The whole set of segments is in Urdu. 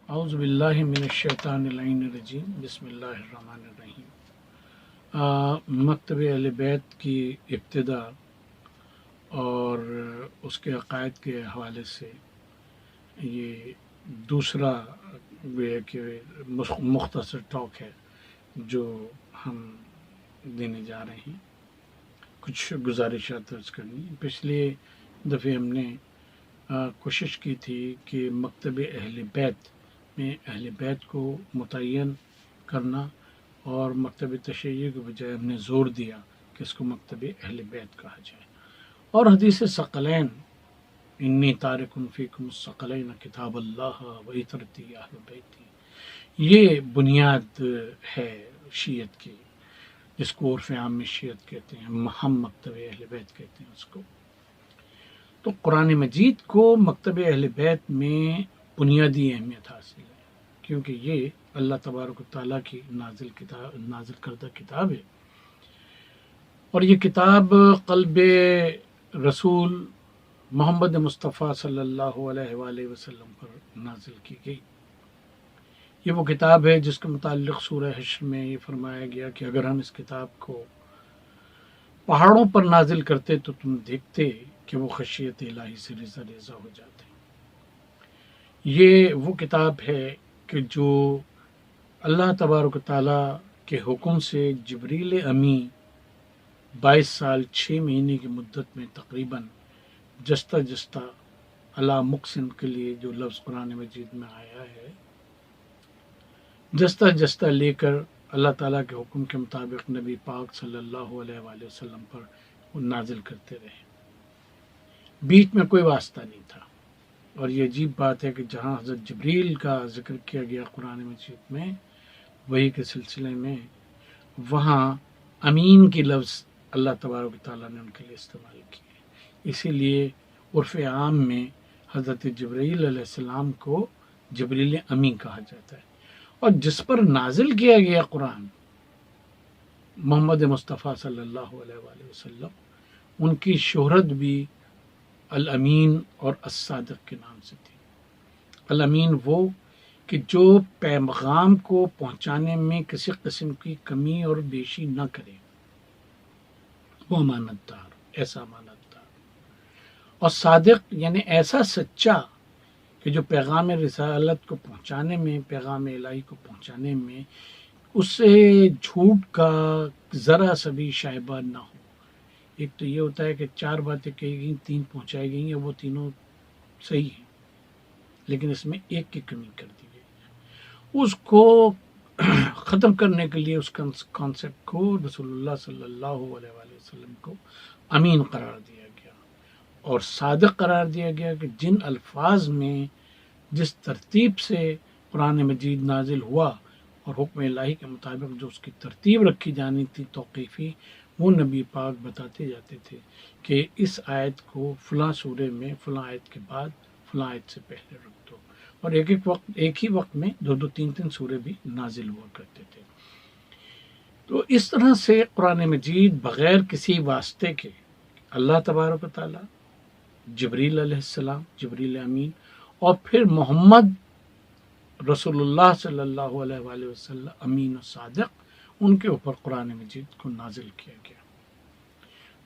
اعوذ باللہ من الشیطان اللعین الرجیم بسم اللہ الرحمن الرحیم۔ مکتب اہل بیت کی ابتدا اور اس کے عقائد کے حوالے سے یہ دوسرا یہ کہ مختصر ٹاک ہے جو ہم دینے جا رہے ہیں۔ کچھ گزارشات درج کرنی۔ پچھلے دفعے ہم نے کوشش کی تھی کہ مکتب اہل بیت میں اہل بیت کو متعین کرنا، اور مکتب تشیع کے بجائے ہم نے زور دیا کہ اس کو مکتب اہل بیت کہا جائے۔ اور حدیث ثقلین انی تارک فیکم الثقلین کتاب اللہ و عطرتی اہل بیتی، یہ بنیاد ہے شیعت کی، جس کو عرف عام میں شیعت کہتے ہیں، ہم مکتب اہل بیت کہتے ہیں اس کو۔ تو قرآن مجید کو مکتب اہل بیت میں بنیادی اہمیت حاصل ہے، کیونکہ یہ اللہ تبارک و تعالیٰ کی نازل کردہ کتاب ہے، اور یہ کتاب قلب رسول محمد مصطفیٰ صلی اللہ علیہ وآلہ وسلم پر نازل کی گئی۔ یہ وہ کتاب ہے جس کے متعلق سورہ حشر میں یہ فرمایا گیا کہ اگر ہم اس کتاب کو پہاڑوں پر نازل کرتے تو تم دیکھتے کہ وہ خشیت الہی سے ریزہ ریزہ ہو جاتے۔ یہ وہ کتاب ہے کہ جو اللہ تبارک و تعالیٰ کے حکم سے جبریل امی 22 سال 6 مہینے کی مدت میں تقریباً جستہ جستہ اللہ مقسم کے لیے جو لفظ قرآن مجید میں آیا ہے، جستہ جستہ لے کر اللہ تعالیٰ کے حکم کے مطابق نبی پاک صلی اللہ علیہ وآلہ وسلم پر وہ نازل کرتے رہے۔ بیچ میں کوئی واسطہ نہیں تھا، اور یہ عجیب بات ہے کہ جہاں حضرت جبریل کا ذکر کیا گیا قرآن مجید میں وحی کے سلسلے میں، وہاں امین کی لفظ اللہ تبارک و تعالیٰ نے ان کے لیے استعمال کیے۔ اسی لیے عرف عام میں حضرت جبریل علیہ السلام کو جبریل امی کہا جاتا ہے، اور جس پر نازل کیا گیا قرآن محمد مصطفیٰ صلی اللہ علیہ وآلہ وسلم، ان کی شہرت بھی الامین اور الصادق کے نام سے تھی۔ الامین وہ کہ جو پیغام کو پہنچانے میں کسی قسم کی کمی اور بیشی نہ کرے، وہ امانت دار، ایسا امانت دار، اور صادق یعنی ایسا سچا کہ جو پیغام رسالت کو پہنچانے میں، پیغام الہی کو پہنچانے میں اس سے جھوٹ کا ذرا سا بھی شائبہ نہ ہو۔ ایک تو یہ ہوتا ہے کہ 4 باتیں کہی گئیں، 3 پہنچائی گئی ہیں، وہ تینوں صحیح ہیں، لیکن اس میں ایک کی کمی کر دی گئی۔ اس کو ختم کرنے کے لیے اس کانسیپٹ کو رسول اللہ صلی اللہ علیہ وآلہ وسلم کو امین قرار دیا گیا، اور صادق قرار دیا گیا کہ جن الفاظ میں جس ترتیب سے قرآن مجید نازل ہوا اور حکم الہی کے مطابق جو اس کی ترتیب رکھی جانی تھی توقیفی، وہ نبی پاک بتاتے جاتے تھے کہ اس آیت کو فلاں سورے میں فلاں آیت کے بعد فلاں آیت سے پہلے رکھ دو، اور ایک ہی وقت میں 2 3 سورے بھی نازل ہوا کرتے تھے۔ تو اس طرح سے قرآن مجید بغیر کسی واسطے کے اللہ تبارک و تعالیٰ، جبریل علیہ السلام، جبریل امین، اور پھر محمد رسول اللہ صلی اللہ علیہ وآلہ وسلم امین و صادق، ان کے اوپر قرآن مجید کو نازل کیا گیا۔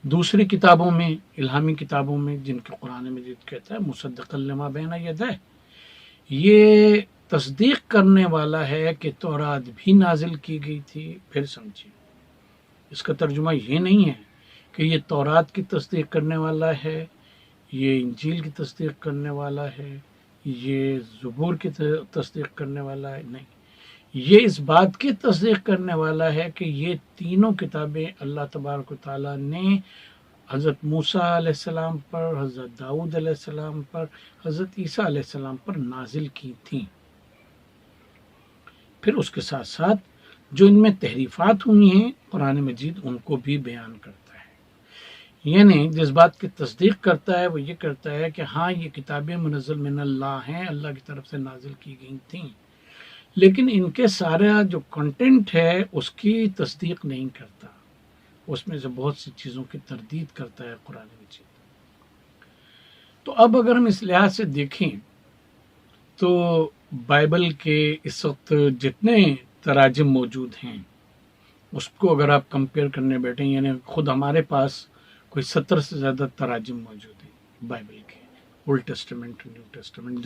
دوسری کتابوں میں، الہامی کتابوں میں، جن کے قرآن مجید کہتا ہے مصدقا لما بین یدیہ، یہ تصدیق کرنے والا ہے کہ تورات بھی نازل کی گئی تھی۔ پھر سمجھیے، اس کا ترجمہ یہ نہیں ہے کہ یہ تورات کی تصدیق کرنے والا ہے، یہ انجیل کی تصدیق کرنے والا ہے، یہ زبور کی تصدیق کرنے والا ہے، نہیں، یہ اس بات کی تصدیق کرنے والا ہے کہ یہ تینوں کتابیں اللہ تبارک و تعالیٰ نے حضرت موسیٰ علیہ السلام پر، حضرت داؤد علیہ السلام پر، حضرت عیسیٰ علیہ السلام پر نازل کی تھیں۔ پھر اس کے ساتھ ساتھ جو ان میں تحریفات ہوئی ہیں قرآن مجید ان کو بھی بیان کرتا ہے، یعنی جس بات کی تصدیق کرتا ہے وہ یہ کرتا ہے کہ ہاں یہ کتابیں منزل من اللہ ہیں، اللہ کی طرف سے نازل کی گئی تھیں، لیکن ان کے سارا جو کنٹینٹ ہے اس کی تصدیق نہیں کرتا، اس میں سے بہت سی چیزوں کی تردید کرتا ہے قرآن مجید۔ تو اب اگر ہم اس لحاظ سے دیکھیں تو بائبل کے اس وقت جتنے تراجم موجود ہیں اس کو اگر آپ کمپیئر کرنے بیٹھیں، یعنی خود ہمارے پاس کوئی 70 سے زیادہ تراجم موجود ہیں بائبل کے، اولڈ ٹیسٹمنٹ، نیو ٹیسٹمنٹ،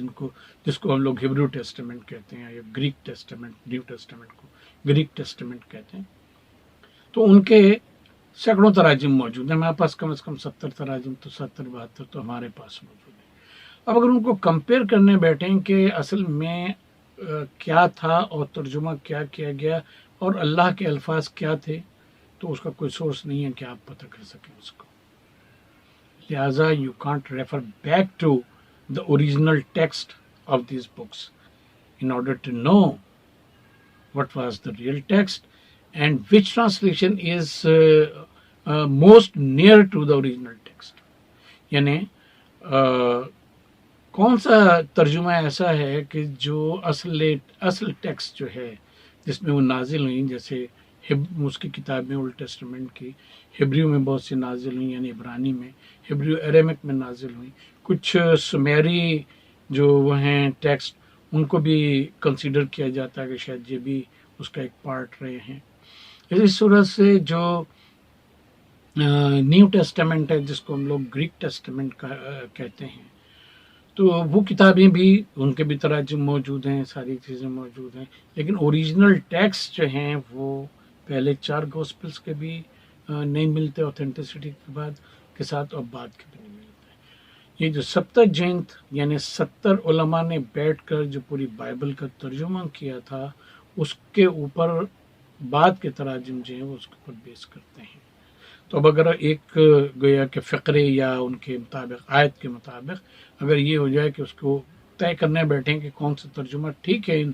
جس کو ہم لوگ ہبرو ٹیسٹمنٹ کہتے ہیں، یا گریک ٹیسٹمنٹ، نیو ٹیسٹمنٹ کو گریک ٹیسٹمنٹ کہتے ہیں، تو ان کے سینکڑوں تراجم موجود ہیں. ہمارے پاس کم از کم 70 تراجم، تو 70-72 تو ہمارے پاس موجود ہیں. اب اگر ان کو کمپیئر کرنے بیٹھیں کہ اصل میں کیا تھا اور ترجمہ کیا کیا گیا اور اللہ کے الفاظ کیا تھے، تو اس کا کوئی سورس نہیں ہے کہ آپ پتہ کر سکیں اس کو. لہٰذا you can't refer back to the original text of these books in order to know what was the real text and which translation is most near to the original text. یعنی کون سا ترجمہ ایسا ہے کہ جو اصل ٹیکسٹ جو ہے جس میں وہ نازل ہوئیں، جیسے اس کی کتاب میں اولڈ ٹیسٹمنٹ کی ہبریو میں بہت سی نازل ہوئیں، یعنی عبرانی میں، ہبریو اریمک میں نازل ہوئیں، کچھ سمیری جو وہ ہیں ٹیکسٹ ان کو بھی کنسیڈر کیا جاتا ہے کہ شاید یہ بھی اس کا ایک پارٹ رہے ہیں. اسی صورت سے جو نیو ٹیسٹمنٹ ہے جس کو ہم لوگ گریک ٹیسٹمنٹ کہتے ہیں، تو وہ کتابیں بھی ان کے بھی تراجم موجود ہیں، ساری چیزیں موجود ہیں، لیکن اوریجنل ٹیکسٹ جو ہیں وہ پہلے 4 گوسپلس کے بھی نہیں ملتے اوتھینٹسٹی کے ساتھ، اور بعد کے بھی نہیں ملتے. یہ جو 70 یعنی 70 علماء نے بیٹھ کر جو پوری بائبل کا ترجمہ کیا تھا، اس کے اوپر بعد کے تراجم جو ہیں وہ اس کے اوپر بیس کرتے ہیں. تو اب اگر ایک گویا کہ فقرے یا ان کے مطابق، آیت کے مطابق اگر یہ ہو جائے کہ اس کو طے کرنے بیٹھیں کہ کون سا ترجمہ ٹھیک ہے ان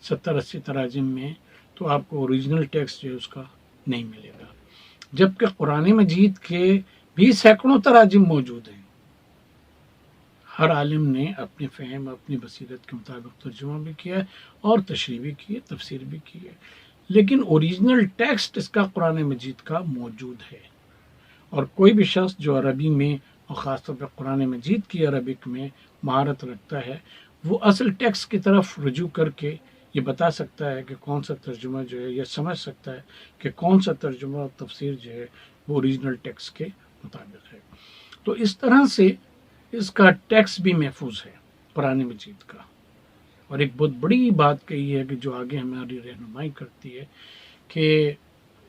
70-80 تراجم میں، تو آپ کو اوریجنل ٹیکسٹ جو ہے اس کا نہیں ملے گا. جبکہ قرآن مجید کے بھی سینکڑوں تراجم موجود ہیں. ہر عالم نے اپنے فہم، اپنی بصیرت کے مطابق ترجمہ بھی کیا ہے اور تشریح بھی کی ہے، تفسیر بھی کی ہے، لیکن اوریجنل ٹیکسٹ اس کا قرآن مجید کا موجود ہے. اور کوئی بھی شخص جو عربی میں اور خاص طور پہ قرآن مجید کی عربک میں مہارت رکھتا ہے، وہ اصل ٹیکسٹ کی طرف رجوع کر کے یہ بتا سکتا ہے کہ کون سا ترجمہ جو ہے، یا سمجھ سکتا ہے کہ کون سا ترجمہ اور تفسیر جو ہے وہ اوریجنل ٹیکسٹ کے مطابق ہے. تو اس طرح سے اس کا ٹیکسٹ بھی محفوظ ہے قرآن مجید کا. اور ایک بہت بڑی بات کہی ہے کہ جو آگے ہماری رہنمائی کرتی ہے کہ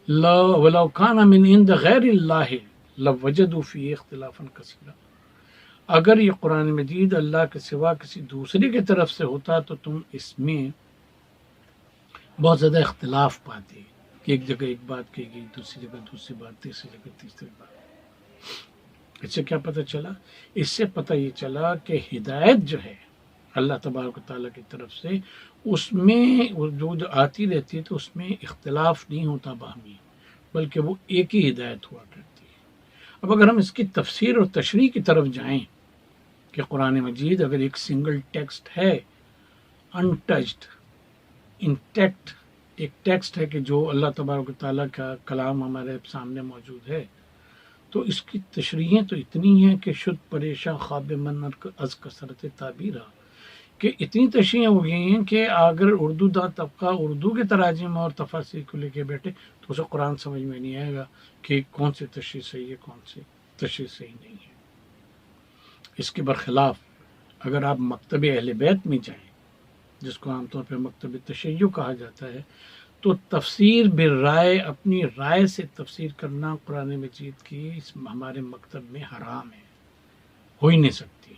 وَلَوْ كَانَ مِنْ عِنْدِ غَيْرِ اللَّهِ لَوَجَدُوا فِيهِ اخْتِلَافًا كَثِيرًا. اگر یہ قرآن مجید اللہ کے سوا کسی دوسرے کی طرف سے ہوتا تو تم اس میں بہت زیادہ اختلاف پاتے کہ ایک جگہ ایک بات کہی گئی، دوسری جگہ دوسری بات، تیسری جگہ تیسری بات. اس سے کیا پتہ چلا؟ اس سے پتہ یہ چلا کہ ہدایت جو ہے اللہ تبارک و تعالیٰ کی طرف سے، اس میں جو آتی رہتی ہے تو اس میں اختلاف نہیں ہوتا باہمی، بلکہ وہ ایک ہی ہدایت ہوا کرتی ہے. اب اگر ہم اس کی تفسیر اور تشریح کی طرف جائیں کہ قرآن مجید اگر ایک سنگل ٹیکسٹ ہے، انٹچڈ، انٹیکٹ، ایک ٹیکسٹ ہے کہ جو اللہ تبارک و تعالیٰ کا کلام ہمارے سامنے موجود ہے، تو اس کی تشریحیں تو اتنی ہیں کہ شد پریشاں خواب من از کثرت تعبیرہ، کہ اتنی تشریحیں ہو گئی ہیں کہ اگر اردو داں طبقہ اردو کے تراجم اور تفاسیر کو لے کے بیٹھے تو اسے قرآن سمجھ میں نہیں آئے گا کہ کون سی تشریح صحیح ہے، کون سی تشریح صحیح نہیں ہے. اس کے برخلاف اگر آپ مکتب اہل بیت میں جائیں، جس کو عام طور پہ مکتب تشیع کہا جاتا ہے، تو تفسیر بالرائے، اپنی رائے سے تفسیر کرنا قرآن مجید کی ہمارے مکتب میں حرام ہے، ہو ہی نہیں سکتی،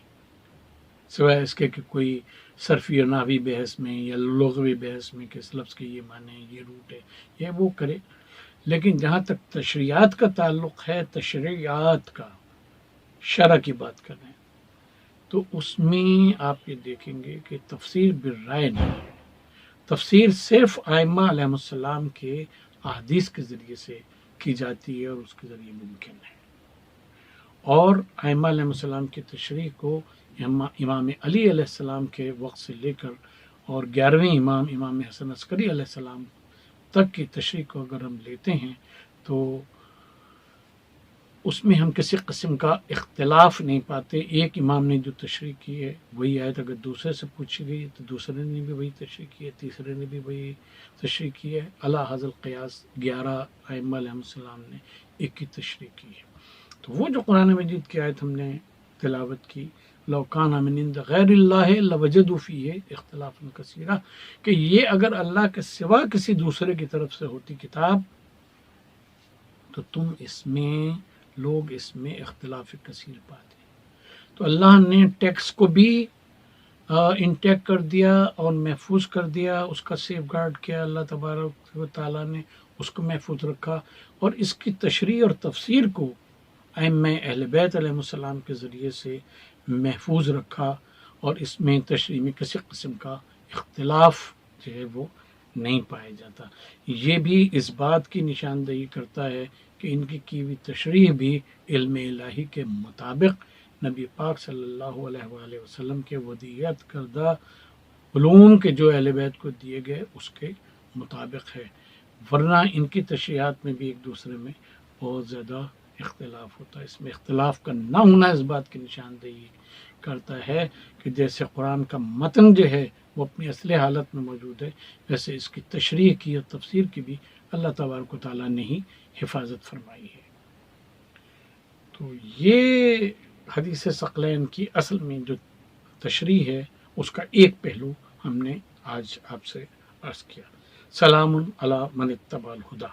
سوائے اس کے کہ کوئی صرفی اور نحوی بحث میں یا لغوی بحث میں کہ اس لفظ کے یہ معنی ہے، یہ روٹ ہے، یہ وہ کرے. لیکن جہاں تک تشریعات کا تعلق ہے، تشریعات کا، شرع کی بات کر رہے ہیں، تو اس میں آپ یہ دیکھیں گے کہ تفسیر بالرائے نہیں ہے. تفسیر صرف ائمہ علیہ السلام کے احادیث کے ذریعے سے کی جاتی ہے اور اس کے ذریعے ممکن ہے. اور ائمہ علیہ السلام کی تشریح کو امام علی علیہ السلام کے وقت سے لے کر اور 11ویں امام حسن عسکری علیہ السلام تک کی تشریح کو اگر ہم لیتے ہیں تو اس میں ہم کسی قسم کا اختلاف نہیں پاتے. ایک امام نے جو تشریح کی ہے وہی آیت اگر دوسرے سے پوچھی گئی تو دوسرے نے بھی وہی تشریح کی ہے, تیسرے نے بھی وہی تشریح کی ہے. علی ھذا القیاس 11 ائمہ علیہ السلام نے ایک ہی تشریح کی ہے. تو وہ جو قرآن مجید کی آیت ہم نے تلاوت کی, لو کان من عند غیر اللہ لوجدوا فیہ اختلافا کثیرا, کہ یہ اگر اللہ کے سوا کسی دوسرے کی طرف سے ہوتی کتاب تو تم لوگ اس میں اختلاف کثیر پاتے. تو اللہ نے ٹیکسٹ کو بھی انٹیک کر دیا اور محفوظ کر دیا, اس کا سیف گارڈ کیا اللہ تبارک و تعالیٰ نے, اس کو محفوظ رکھا, اور اس کی تشریح اور تفسیر کو ائمہ اہل بیت علیہ السلام کے ذریعے سے محفوظ رکھا, اور اس میں تشریح میں کسی قسم کا اختلاف جو ہے وہ نہیں پایا جاتا. یہ بھی اس بات کی نشاندہی کرتا ہے کہ ان کی ہوئی تشریح بھی علم الہی کے مطابق نبی پاک صلی اللہ علیہ وآلہ وسلم کے ودیعت کردہ علوم کے جو اہل بیت کو دیے گئے اس کے مطابق ہے, ورنہ ان کی تشریحات میں بھی ایک دوسرے میں بہت زیادہ اختلاف ہوتا ہے. اس میں اختلاف کا نہ ہونا اس بات کی نشاندہی کرتا ہے کہ جیسے قرآن کا متن جو ہے وہ اپنی اصل حالت میں موجود ہے, ویسے اس کی تشریح کی اور تفسیر کی بھی اللہ تبارک و تعالیٰ نے ہی حفاظت فرمائی ہے. تو یہ حدیث ثقلین کی اصل میں جو تشریح ہے اس کا ایک پہلو ہم نے آج آپ سے عرض کیا. سلام علی من اتبع الہدی.